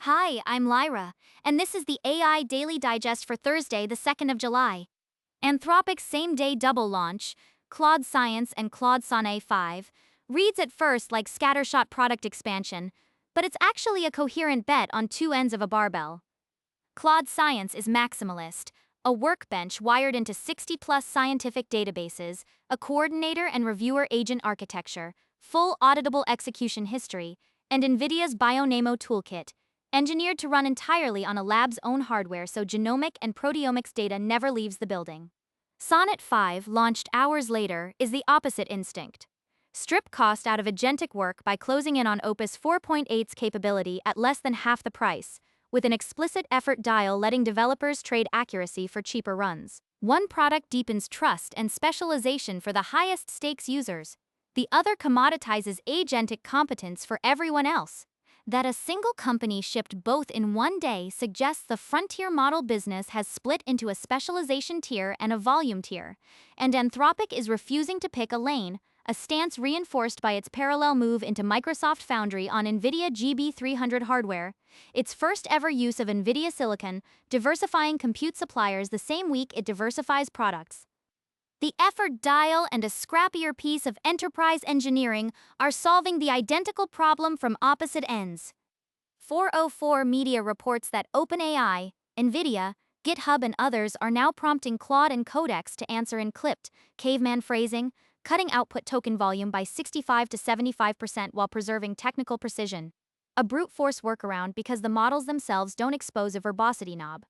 Hi, I'm Lyra, and this is the AI Daily Digest for Thursday, the 2nd of July. Anthropic's same-day double launch, Claude Science and Claude Sonnet 5, reads at first like scattershot product expansion, but it's actually a coherent bet on two ends of a barbell. Claude Science is maximalist, a workbench wired into 60-plus scientific databases, a coordinator and reviewer agent architecture, full auditable execution history, and Nvidia's BioNeMo toolkit, engineered to run entirely on a lab's own hardware so genomic and proteomics data never leaves the building. Sonnet 5, launched hours later, is the opposite instinct. Strip cost out of agentic work by closing in on Opus 4.8's capability at less than half the price, with an explicit effort dial letting developers trade accuracy for cheaper runs. One product deepens trust and specialization for the highest stakes users. The other commoditizes agentic competence for everyone else. That a single company shipped both in one day suggests the frontier model business has split into a specialization tier and a volume tier, and Anthropic is refusing to pick a lane, a stance reinforced by its parallel move into Microsoft Foundry on Nvidia GB300 hardware, its first ever use of Nvidia silicon, diversifying compute suppliers the same week it diversifies products. The effort dial and a scrappier piece of enterprise engineering are solving the identical problem from opposite ends. 404 Media reports that OpenAI, Nvidia, GitHub and others are now prompting Claude and Codex to answer in clipped, caveman phrasing, cutting output token volume by 65 to 75% while preserving technical precision. A brute force workaround because the models themselves don't expose a verbosity knob.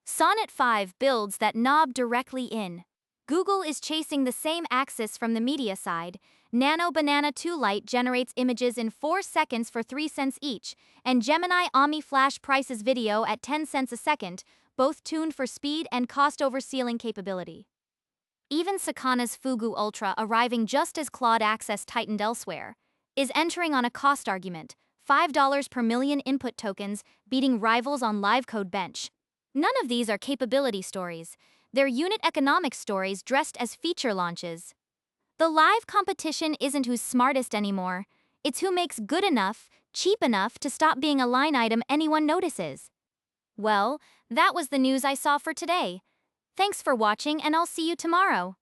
Sonnet 5 builds that knob directly in. Google is chasing the same axis from the media side. Nano Banana 2 Lite generates images in 4 seconds for 3 cents each, and Gemini Omni Flash prices video at 10 cents a second, both tuned for speed and cost over ceiling capability. Even Sakana's Fugu Ultra, arriving just as Claude Access tightened elsewhere, is entering on a cost argument, $5 per million input tokens, beating rivals on LiveCode Bench. None of these are capability stories. They're unit economics stories dressed as feature launches. The live competition isn't who's smartest anymore. It's who makes good enough, cheap enough to stop being a line item anyone notices. Well, that was the news I saw for today. Thanks for watching, and I'll see you tomorrow.